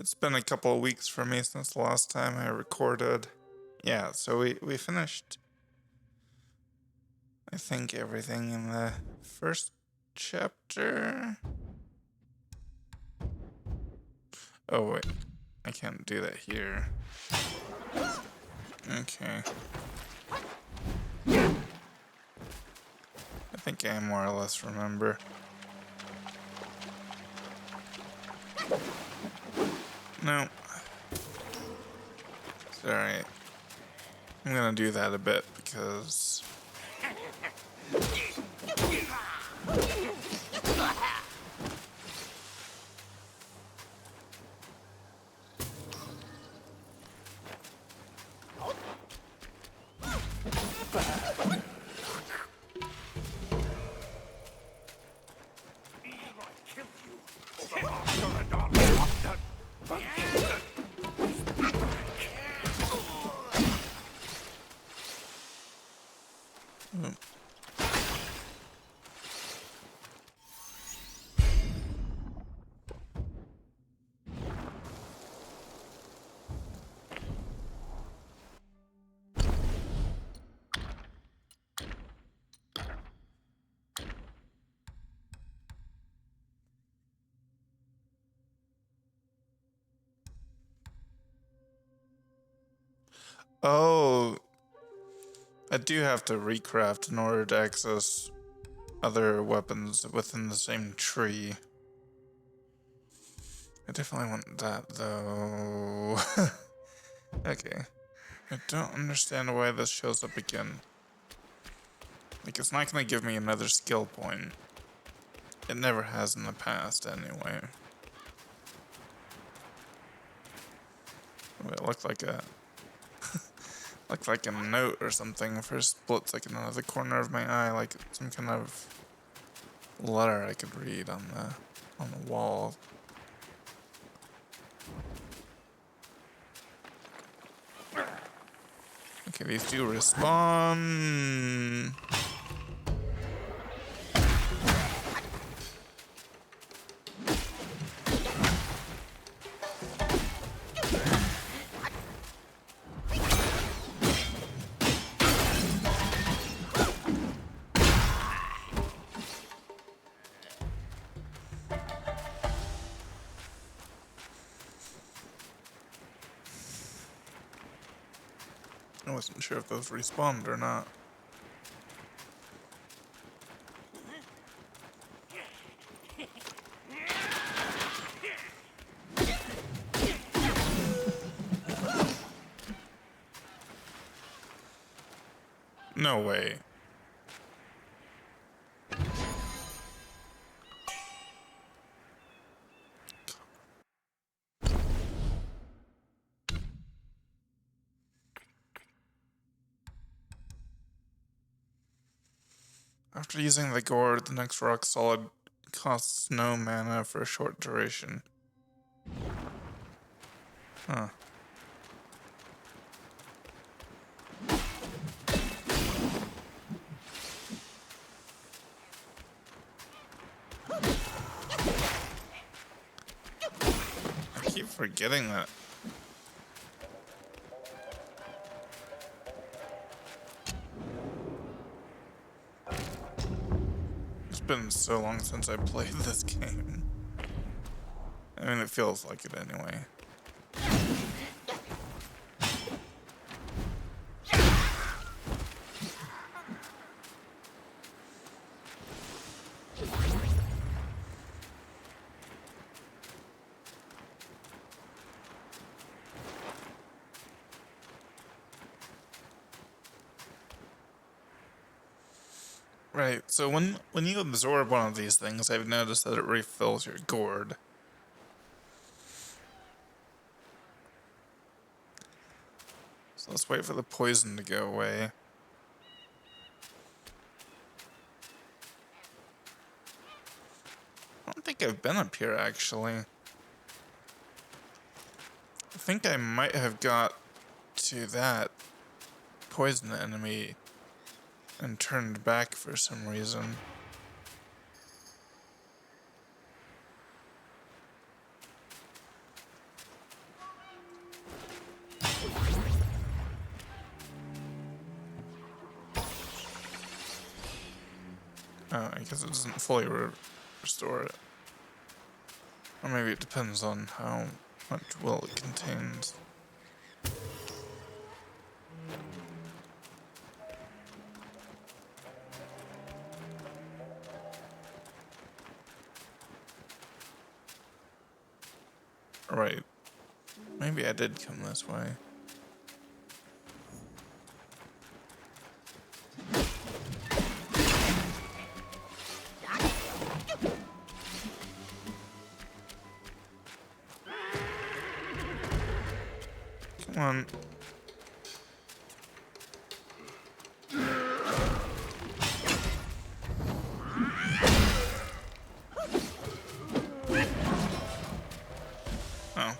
It's been a couple of weeks for me since the last time I recorded. Yeah, so we finished, I think, everything in the first chapter. Oh, wait. I can't do that here. Okay. I think I more or less remember. No. It's alright. I'm gonna do that a bit because... Oh, I do have to recraft in order to access other weapons within the same tree. I definitely want that, though. Okay. I don't understand why this shows up again. Like, it's not gonna give me another skill point. It never has in the past, anyway. Oh, it looked like a... looked like a note or something for a split second out of the corner of my eye, like some kind of letter I could read on the wall. Okay, these do respawn. I wasn't sure if those respawned or not. No way. After using the gourd, the next rock solid costs no mana for a short duration. Huh. I keep forgetting that. It's been so long since I played this game. I mean, it feels like it anyway. Right, so when you absorb one of these things, I've noticed that it refills your gourd. So let's wait for the poison to go away. I don't think I've been up here, actually. I think I might have got to that poison enemy and turned back for some reason. I guess it doesn't fully restore it. Or maybe it depends on how much will it contains. Right. Maybe I did come this way. Come on. Oh.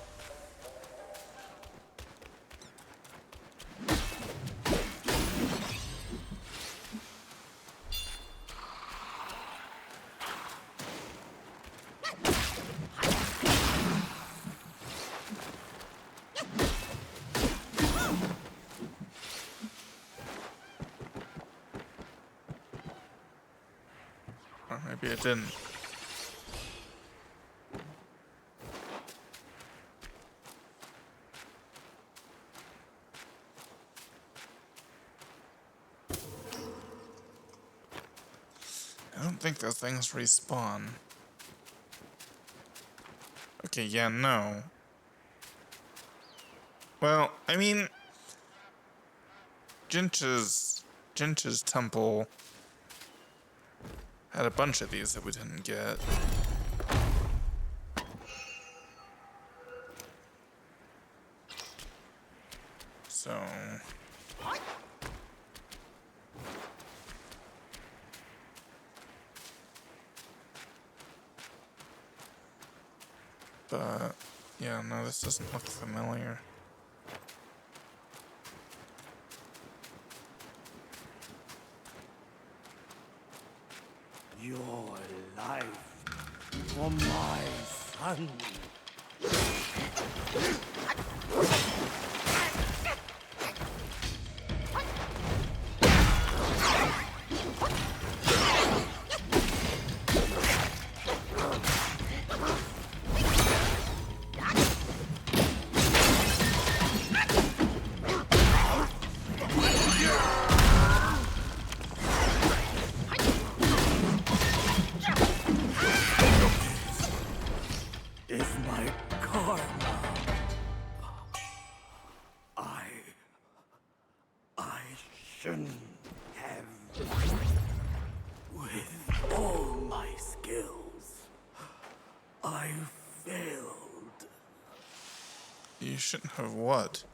Or maybe I didn't. I don't think those things respawn. Okay, yeah, no. Well, I mean, Jinch's temple had a bunch of these that we didn't get. So... But, yeah, no, this doesn't look familiar. Your life for my son. Is my karma. I shouldn't have. With all my skills, I failed. You shouldn't have what?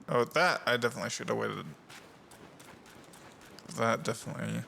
Oh, that I definitely should have waited. That definitely.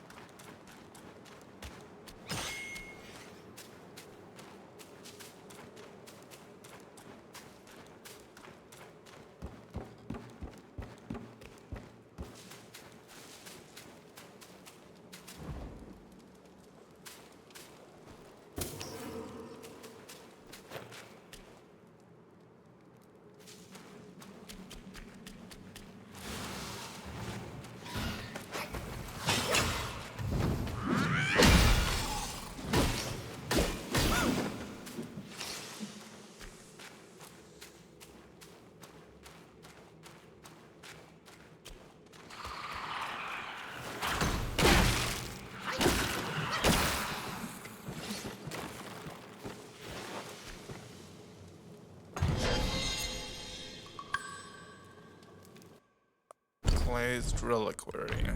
Glazed reliquary.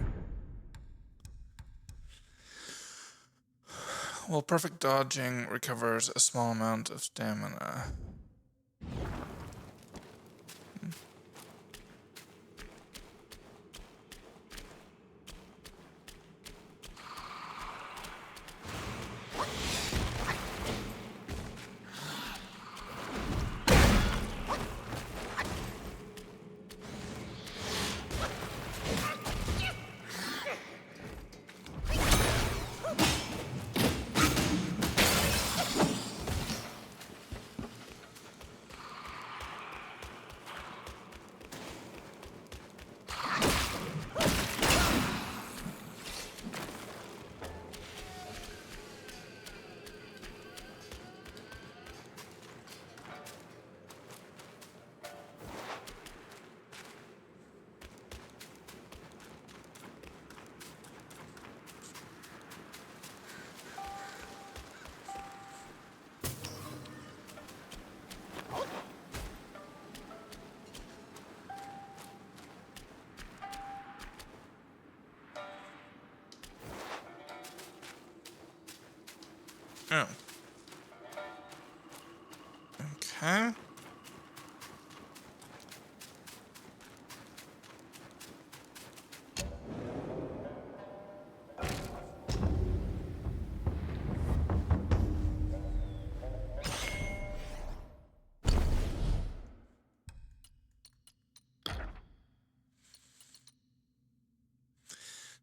Well, perfect dodging recovers a small amount of stamina. Oh. Okay.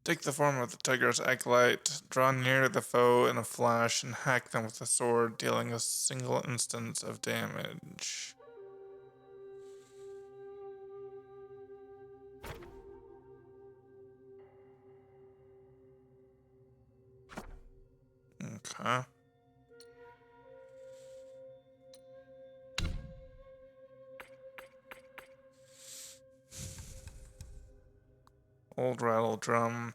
Take the form of the tiger's acolyte, draw near the foe in a flash, and hack them with a sword, dealing a single instance of damage. Okay. Old rattle drum.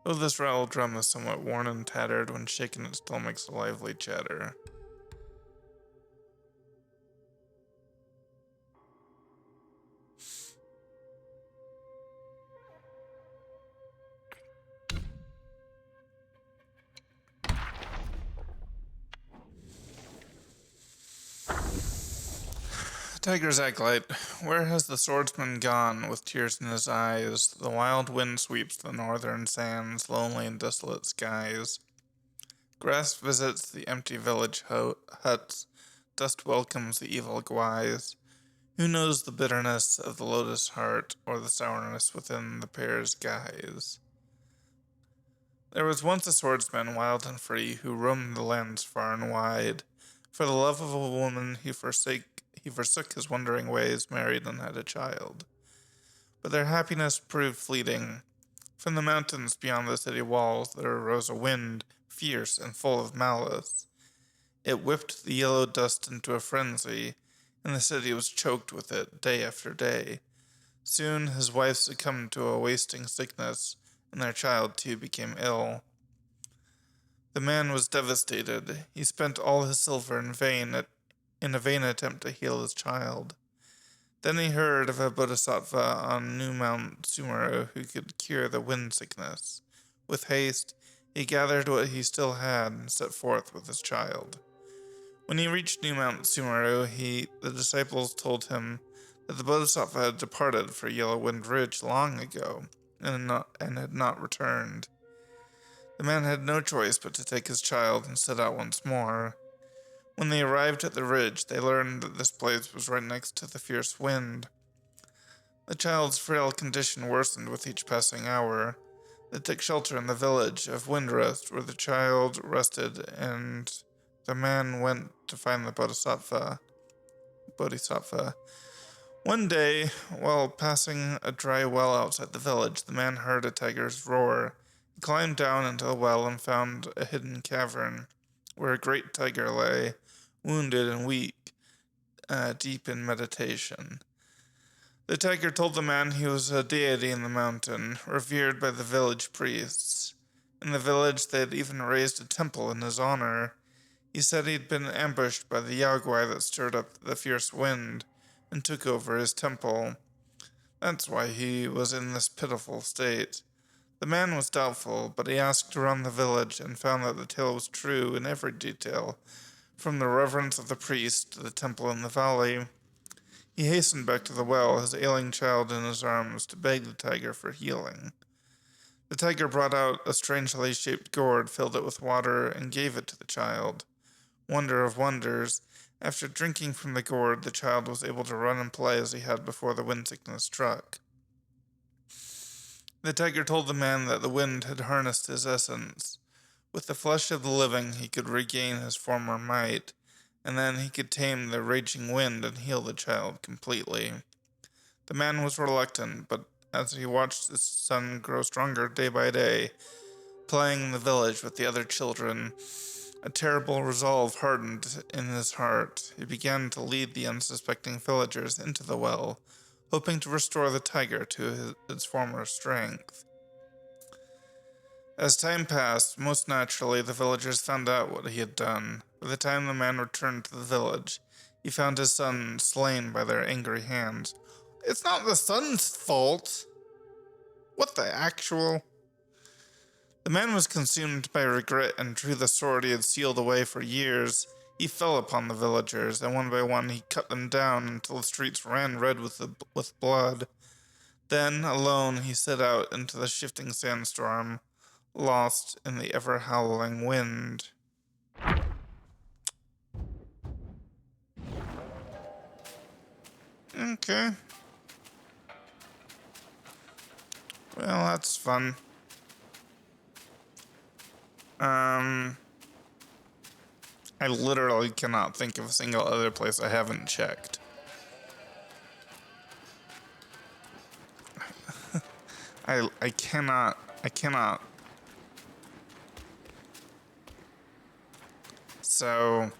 Though this rattle drum is somewhat worn and tattered, when shaken it still makes a lively chatter. Tiger's acolyte. Where has the swordsman gone? With tears in his eyes, the wild wind sweeps the northern sands, lonely and desolate skies. Grass visits the empty village huts, dust welcomes the evil guise. Who knows the bitterness of the lotus heart, or the sourness within the pear's guise? There was once a swordsman, wild and free, who roamed the lands far and wide. For the love of a woman he forsook his wandering ways, married and had a child. But their happiness proved fleeting. From the mountains beyond the city walls there arose a wind, fierce and full of malice. It whipped the yellow dust into a frenzy, and the city was choked with it day after day. Soon his wife succumbed to a wasting sickness, and their child too became ill. The man was devastated. He spent all his silver in a vain attempt to heal his child. Then he heard of a bodhisattva on New Mount Sumeru who could cure the wind sickness. With haste, he gathered what he still had and set forth with his child. When he reached New Mount Sumeru, the disciples told him that the bodhisattva had departed for Yellow Wind Ridge long ago and had not returned. The man had no choice but to take his child and set out once more. When they arrived at the ridge, they learned that this place was right next to the fierce wind. The child's frail condition worsened with each passing hour. They took shelter in the village of Windrest, where the child rested, and the man went to find the Bodhisattva. One day, while passing a dry well outside the village, the man heard a tiger's roar. He climbed down into the well and found a hidden cavern, where a great tiger lay, wounded and weak, deep in meditation. The tiger told the man he was a deity in the mountain, revered by the village priests. In the village, they had even raised a temple in his honor. He said he'd been ambushed by the Yaogwai that stirred up the fierce wind and took over his temple. That's why he was in this pitiful state. The man was doubtful, but he asked around the village and found that the tale was true in every detail, from the reverence of the priest to the temple in the valley. He hastened back to the well, his ailing child in his arms, to beg the tiger for healing. The tiger brought out a strangely shaped gourd, filled it with water, and gave it to the child. Wonder of wonders, after drinking from the gourd, the child was able to run and play as he had before the wind sickness struck. The tiger told the man that the wind had harnessed his essence. With the flesh of the living, he could regain his former might, and then he could tame the raging wind and heal the child completely. The man was reluctant, but as he watched his son grow stronger day by day, playing in the village with the other children, a terrible resolve hardened in his heart. He began to lead the unsuspecting villagers into the well, hoping to restore the tiger to its former strength. As time passed, most naturally, the villagers found out what he had done. By the time the man returned to the village, he found his son slain by their angry hands. It's not the son's fault! What the actual? The man was consumed by regret and drew the sword he had sealed away for years. He fell upon the villagers, and one by one he cut them down until the streets ran red with blood. Then, alone, he set out into the shifting sandstorm, lost in the ever-howling wind. Okay. Well, that's fun. I literally cannot think of a single other place I haven't checked. I cannot. So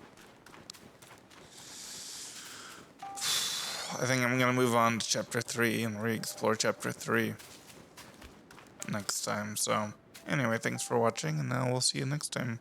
I think I'm gonna move on to chapter 3 and re-explore chapter 3 next time. So anyway, thanks for watching, and now we'll see you next time.